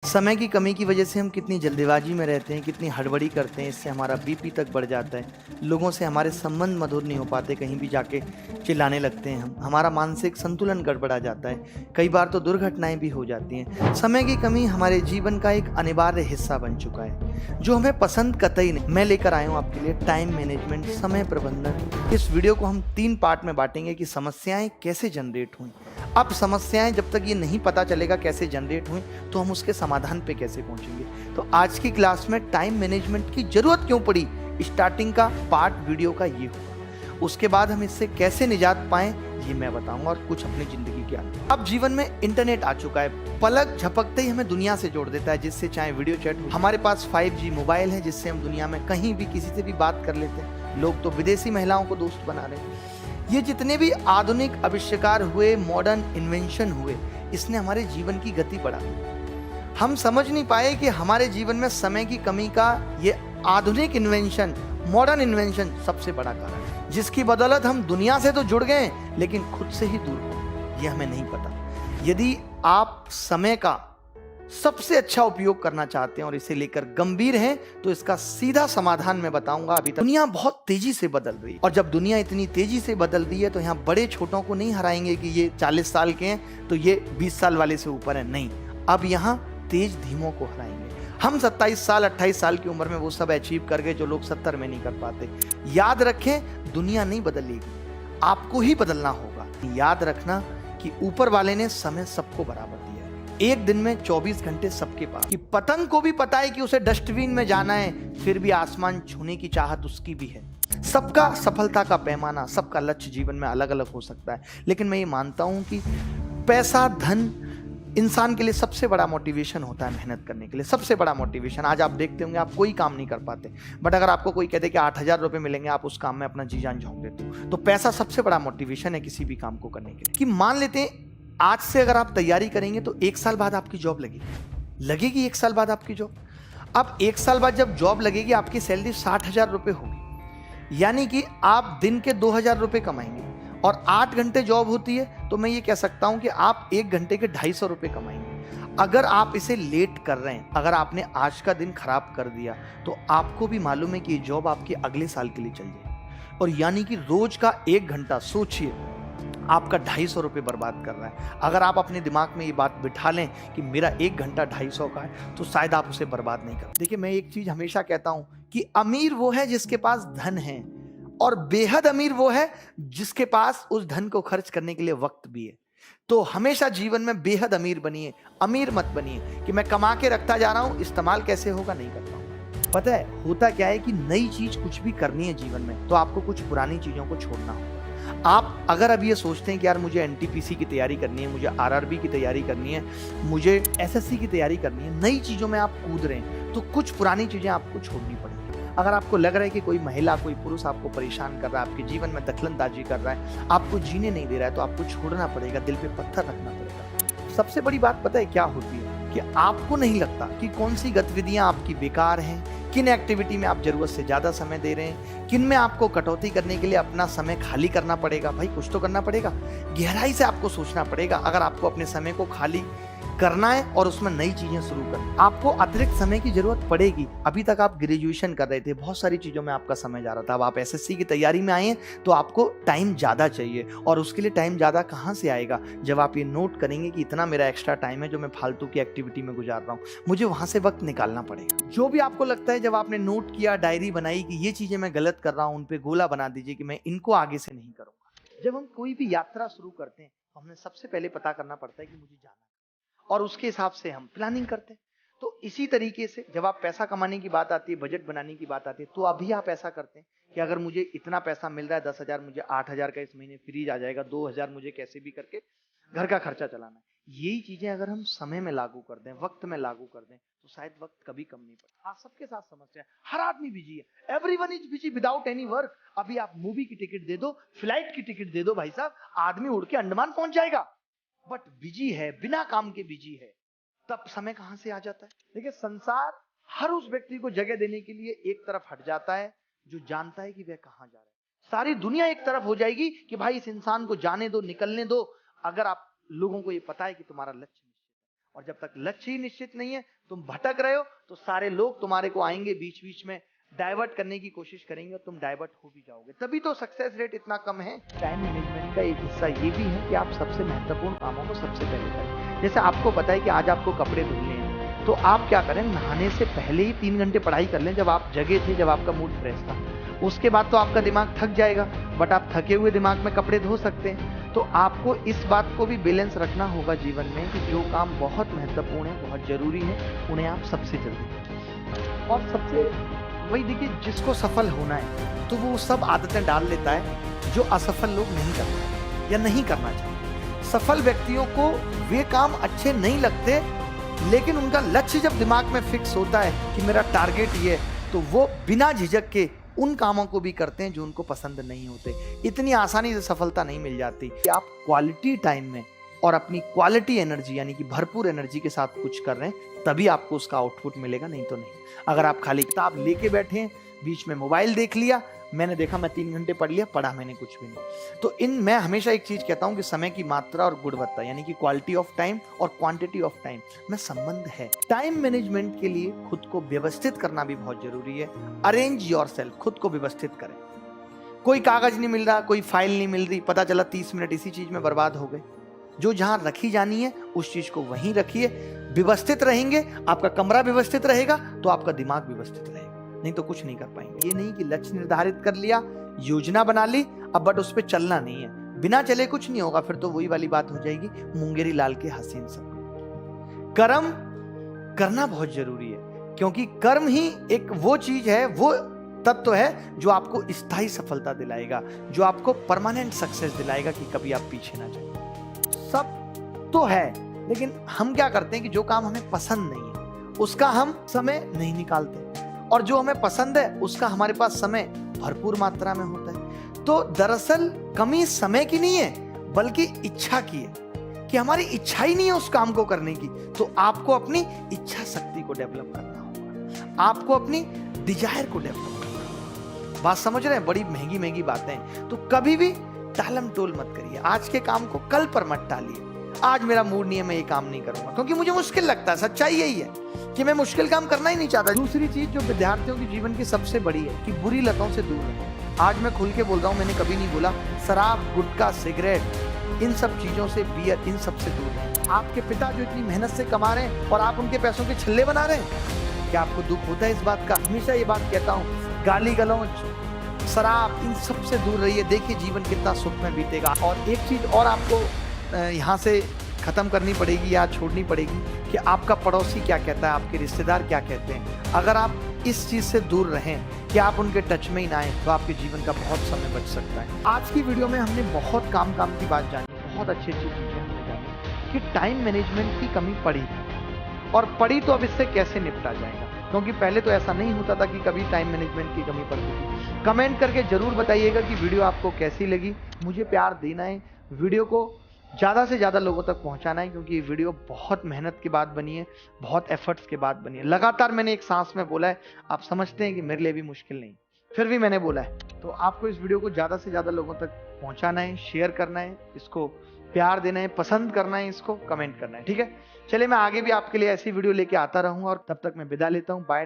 समय की कमी की वजह से हम कितनी जल्दबाजी में रहते हैं, कितनी हड़बड़ी करते हैं, इससे हमारा बीपी तक बढ़ जाता है। लोगों से हमारे संबंध मधुर नहीं हो पाते, कहीं भी जाके चिल्लाने लगते हैं हम। हमारा मानसिक संतुलन गड़बड़ा जाता है। कई बार तो दुर्घटनाएं भी हो जाती हैं। समय की कमी हमारे जीवन का एक अनिवार्य हिस्सा बन चुका है, जो हमें पसंद कतई नहीं। मैं लेकर आया हूँ आपके लिए टाइम मैनेजमेंट, समय प्रबंधन। इस वीडियो को हम 3 पार्ट में बांटेंगे कि समस्याएं कैसे जनरेट हुई। अब समस्याएं जब तक ये नहीं पता चलेगा कैसे जनरेट हुई, तो हम उसके समाधान पे कैसे पहुंचेंगे। तो आज की क्लास में टाइम मैनेजमेंट की जरूरत क्यों पड़ी, स्टार्टिंग का पार्ट वीडियो का ये होगा। उसके बाद हम इससे कैसे निजात पाएं ये मैं बताऊंगा, और कुछ अपनी जिंदगी के आगे। अब जीवन में इंटरनेट आ चुका है, पलक झपकते ही हमें दुनिया से जोड़ देता है, जिससे चाहे वीडियो चैट हो। हमारे पास 5G मोबाइल है, जिससे हम दुनिया में कहीं भी किसी से भी बात कर लेते हैं। लोग तो विदेशी महिलाओं को दोस्त बना रहे हैं। ये जितने भी आधुनिक आविष्कार हुए, मॉडर्न इन्वेंशन हुए, इसने हमारे जीवन की गति बढ़ा दी। हम समझ नहीं पाए कि हमारे जीवन में समय की कमी का ये आधुनिक इन्वेंशन, मॉडर्न इन्वेंशन सबसे बड़ा कारण है, जिसकी बदौलत हम दुनिया से तो जुड़ गए लेकिन खुद से ही दूर हो गए। ये हमें नहीं पता। यदि आप समय का सबसे अच्छा उपयोग करना चाहते हैं और इसे लेकर गंभीर हैं, तो इसका सीधा समाधान मैं बताऊंगा। अभी तक दुनिया बहुत तेजी से बदल रही है, और जब दुनिया इतनी तेजी से बदल रही है तो यहाँ बड़े छोटों को नहीं हराएंगे कि ये 40 साल के हैं तो ये 20 साल वाले से ऊपर है। नहीं, अब यहाँ तेज धीमों को हराएंगे। हम 27 साल 28 साल की उम्र में वो सब अचीव कर गए जो लोग 70 में नहीं कर पाते। याद रखें, दुनिया नहीं बदलेगी, आपको ही बदलना होगा। याद रखना कि ऊपर वाले ने समय सबको बराबर दिया है। एक दिन में 24 घंटे सबके पास। कि पतंग को भी पता है कि उसे डस्टबिन में जाना है, फिर भी आसमान छूने की चाहत उसकी भी है। सबका सफलता का पैमाना, सबका लक्ष्य जीवन में अलग अलग हो सकता है, लेकिन मैं ये मानता हूं कि पैसा, धन इंसान के लिए सबसे बड़ा मोटिवेशन होता है। मेहनत करने के लिए सबसे बड़ा मोटिवेशन। आज आप देखते होंगे आप कोई काम नहीं कर पाते, बट अगर आपको कोई कहते कि 8,000 रुपए मिलेंगे, आप उस काम में अपना जी जान झोंक देते हो। तो पैसा सबसे बड़ा मोटिवेशन है किसी भी काम को करने के लिए। कि मान लेते हैं आज से अगर आप तैयारी करेंगे तो 1 साल बाद आपकी जॉब लगेगी 1 साल बाद आपकी जॉब। अब 1 साल बाद जब जॉब लगेगी, आपकी सैलरी 60,000 रुपए होगी, यानी कि आप दिन के 2,000 रुपए कमाएंगे। और 8 घंटे जॉब होती है, तो मैं ये कह सकता हूं कि आप 1 घंटे के 250 रुपए कमाएंगे। अगर आप इसे लेट कर रहे हैं, अगर आपने आज का दिन खराब कर दिया, तो आपको भी मालूम है कि ये जॉब आपके अगले साल के लिए चल जाएगी। और यानी कि रोज का 1 घंटा सोचिए, आपका 250 रुपये बर्बाद कर रहा है। अगर आप अपने दिमाग में ये बात बिठा लें कि मेरा 1 घंटा 250 का है, तो शायद आप उसे बर्बाद नहीं कर। देखिए, मैं एक चीज हमेशा कहता हूं कि अमीर वो है जिसके पास धन है, और बेहद अमीर वो है जिसके पास उस धन को खर्च करने के लिए वक्त भी है। तो हमेशा जीवन में बेहद अमीर बनिए, अमीर मत बनिए कि मैं कमा के रखता जा रहा हूं, इस्तेमाल कैसे होगा नहीं कर पाऊंगा। पता है होता क्या है कि नई चीज कुछ भी करनी है जीवन में, तो आपको कुछ पुरानी चीजों को छोड़ना होगा। आप अगर अब ये सोचते हैं कि यार मुझे एनटीपीसी की तैयारी करनी है, मुझे आरआरबी की तैयारी करनी है, मुझे एसएससी की तैयारी करनी है, नई चीजों में आप कूद रहे हैं, तो कुछ पुरानी चीजें आपको छोड़नी पड़ेगी। अगर आपको लग रहा है कि कोई महिला, कोई पुरुष आपको परेशान कर रहा है, आपके जीवन में दखलंदाजी कर रहा है, आपको जीने नहीं दे रहा है, तो आपको छोड़ना पड़ेगा, दिल पे पत्थर रखना पड़ेगा। सबसे बड़ी बात पता है क्या होती है कि आपको नहीं लगता कि कौन सी गतिविधियां आपकी बेकार हैं, किन एक्टिविटी में आप जरूरत से ज्यादा समय दे रहे हैं, किन में आपको कटौती करने के लिए अपना समय खाली करना पड़ेगा। भाई कुछ तो करना पड़ेगा, गहराई से आपको सोचना पड़ेगा। अगर आपको अपने समय को खाली करना है और उसमें नई चीजें शुरू करना, आपको अतिरिक्त समय की जरूरत पड़ेगी। अभी तक आप ग्रेजुएशन कर रहे थे, बहुत सारी चीजों में आपका समय जा रहा था। अब आप एसएससी की तैयारी में आए हैं, तो आपको टाइम ज्यादा चाहिए। और उसके लिए टाइम ज्यादा कहां से आएगा? जब आप ये नोट करेंगे कि इतना मेरा एक्स्ट्रा टाइम है जो मैं फालतू की एक्टिविटी में गुजार रहा हूं, मुझे वहां से वक्त निकालना पड़ेगा। जो भी आपको लगता है, जब आपने नोट किया, डायरी बनाई कि ये चीजें मैं गलत कर रहा हूं, उन पे गोला बना दीजिए कि मैं इनको आगे से नहीं करूंगा। जब हम कोई भी यात्रा शुरू करते हैं, तो हमें सबसे पहले पता करना पड़ता है कि मुझे जाना, और उसके हिसाब से हम प्लानिंग करते हैं। तो इसी तरीके से जब आप पैसा कमाने की बात आती है, बजट बनाने की बात आती है, तो अभी आप ऐसा करते हैं कि अगर मुझे इतना पैसा मिल रहा है, 10,000, मुझे 8,000 का इस महीने फ्रीज आ जाएगा, 2,000 मुझे कैसे भी करके घर का खर्चा चलाना है। यही चीजें अगर हम समय में लागू कर दें, वक्त में लागू कर दें, तो शायद वक्त कभी कम नहीं पड़ता। आज सबके साथ समस्या है, हर आदमी बिजी है, everyone is busy without any work. अभी आप मूवी की टिकट दे दो, फ्लाइट की टिकट दे दो, भाई साहब आदमी उड़ के अंडमान पहुंच जाएगा, बट बिजी है, बिना काम के बिजी है। तब समय कहां से आ जाता है? देखिए, संसार हर उस व्यक्ति को जगह देने के लिए एक तरफ हट जाता है जो जानता है कि वह कहां जा रहा है। सारी दुनिया एक तरफ हो जाएगी कि भाई इस इंसान को जाने दो, निकलने दो, अगर आप लोगों को ये पता है कि तुम्हारा लक्ष्य निश्चित है। और जब तक लक्ष्य ही निश्चित नहीं है, तुम भटक रहे हो तो सारे लोग तुम्हारे को आएंगे बीच बीच में डाइवर्ट करने की कोशिश करेंगे और तुम डाइवर्ट हो भी जाओगे। तभी तो सक्सेस रेट इतना कम है। टाइम मैनेजमेंट का एक हिस्सा ये भी है कि आप सबसे महत्वपूर्ण कामों को सबसे पहले करें। जैसे आपको पता है कि आज आपको कपड़े धुलने हैं, तो आप क्या करें, नहाने से पहले ही 3 घंटे पढ़ाई कर लें, जब आप जगे थे, जब आपका मूड फ्रेश था। उसके बाद तो आपका दिमाग थक जाएगा, बट आप थके हुए दिमाग में कपड़े धो सकते हैं। तो आपको इस बात को भी बैलेंस रखना होगा जीवन में कि जो काम बहुत महत्वपूर्ण है, बहुत जरूरी है, उन्हें आप सबसे जल्दी करें। और सबसे वही देखिए, जिसको सफल होना है तो वो सब आदतें डाल लेता है जो असफल लोग नहीं करते या नहीं करना चाहते। सफल व्यक्तियों को वे काम अच्छे नहीं लगते, लेकिन उनका लक्ष्य जब दिमाग में फिक्स होता है कि मेरा टारगेट ये है, तो वो बिना झिझक के उन कामों को भी करते हैं जो उनको पसंद नहीं होते। इतनी आसानी से सफलता नहीं मिल जाती। कि आप क्वालिटी टाइम में और अपनी क्वालिटी एनर्जी यानी कि भरपूर एनर्जी के साथ कुछ कर रहे हैं, तभी आपको उसका आउटपुट मिलेगा, नहीं तो नहीं। अगर आप खाली किताब लेके बैठे हैं, बीच में मोबाइल देख लिया, मैंने देखा मैं 3 घंटे पढ़ लिया, पढ़ा मैंने कुछ भी नहीं। तो मैं हमेशा एक चीज कहता हूं कि समय की मात्रा और गुणवत्ता यानी कि क्वालिटी ऑफ टाइम और क्वांटिटी ऑफ टाइम में संबंध है। टाइम मैनेजमेंट के लिए खुद को व्यवस्थित करना भी बहुत जरूरी है। अरेंज योरसेल्फ, खुद को व्यवस्थित करें। कोई कागज नहीं मिल रहा, कोई फाइल नहीं मिल रही, पता चला 30 मिनट इसी चीज में बर्बाद हो गए। जो जहां रखी जानी है उस चीज को वहीं रखिए। व्यवस्थित रहेंगे, आपका कमरा व्यवस्थित रहेगा तो आपका दिमाग व्यवस्थित रहेगा, नहीं तो कुछ नहीं कर पाएंगे। ये नहीं कि लक्ष्य निर्धारित कर लिया, योजना बना ली, अब बट उस पर चलना नहीं है, बिना चले कुछ नहीं होगा। फिर तो वही वाली बात हो जाएगी, मुंगेरी लाल के हसीन सपने। कर्म करना बहुत जरूरी है, क्योंकि कर्म ही एक वो चीज है, वो तत्व है जो आपको स्थायी सफलता दिलाएगा, जो आपको परमानेंट सक्सेस दिलाएगा कि कभी आप पीछे ना जाए। सब तो है, लेकिन हम क्या करते हैं कि जो काम हमें पसंद नहीं है उसका हम समय नहीं निकालते, और जो हमें पसंद है उसका हमारे पास समय भरपूर मात्रा में होता है। तो दरअसल कमी समय की नहीं है, बल्कि इच्छा की है, कि हमारी इच्छा ही नहीं है उस काम को करने की। तो आपको अपनी इच्छा शक्ति को डेवलप करना होगा, आपको अपनी डिजायर को डेवलप करना होगा। बात समझ रहे हैं? बड़ी महंगी महंगी बातें। तो कभी भी टालम टोल मत करिए, आज के काम को कल पर मत टालिए। आज मेरा मूड नहीं है, मैं ये काम नहीं करूंगा क्योंकि मुझे मुश्किल लगता है। सच्चाई यही है कि मैं मुश्किल काम करना ही नहीं चाहता। दूसरी चीज जो विद्यार्थियों की जीवन की सबसे बड़ी है कि बुरी लतों से दूर रहें। आज मैं खुल के बोल रहा हूं, मैंने कभी नहीं बोला शराब, गुटखा, सिगरेट, इन सब चीजों से, बियर, इन सब से दूर रहें। आपके पिता जो इतनी मेहनत से कमा रहे हैं और आप उनके पैसों के छल्ले बना रहे हैं, क्या आपको दुख होता है इस बात का? हमेशा ये बात कहता हूँ, गाली गलौज, शराब, इन सब से दूर रहिए। देखिए जीवन कितना सुख में बीतेगा। और एक चीज और आपको यहाँ से खत्म करनी पड़ेगी या छोड़नी पड़ेगी कि आपका पड़ोसी क्या कहता है, आपके रिश्तेदार क्या कहते हैं। अगर आप इस चीज से दूर रहें कि आप उनके टच में ही ना आए, तो आपके जीवन का बहुत समय बच सकता है। आज की वीडियो में हमने बहुत काम की बात जानी, बहुत अच्छी अच्छी चीजें हमने जानी कि टाइम मैनेजमेंट की कमी पड़ी और पड़ी तो अब इससे कैसे निपटा जाएगा, क्योंकि पहले तो ऐसा नहीं होता था कि कभी टाइम मैनेजमेंट की कमी पड़ती थी। कमेंट करके जरूर बताइएगा कि वीडियो आपको कैसी लगी। मुझे प्यार देना है, वीडियो को ज़्यादा से ज़्यादा लोगों तक पहुंचाना है, क्योंकि ये वीडियो बहुत मेहनत के बाद बनी है, बहुत एफर्ट्स के बाद बनी है। लगातार मैंने एक सांस में बोला है, आप समझते हैं कि मेरे लिए भी मुश्किल नहीं, फिर भी मैंने बोला है। तो आपको इस वीडियो को ज़्यादा से ज़्यादा लोगों तक पहुंचाना है, शेयर करना है, इसको प्यार देना है, पसंद करना है, इसको कमेंट करना है। ठीक है, चलिए मैं आगे भी आपके लिए ऐसी वीडियो लेके आता रहूंगा, और तब तक मैं विदा लेता हूँ। बाय।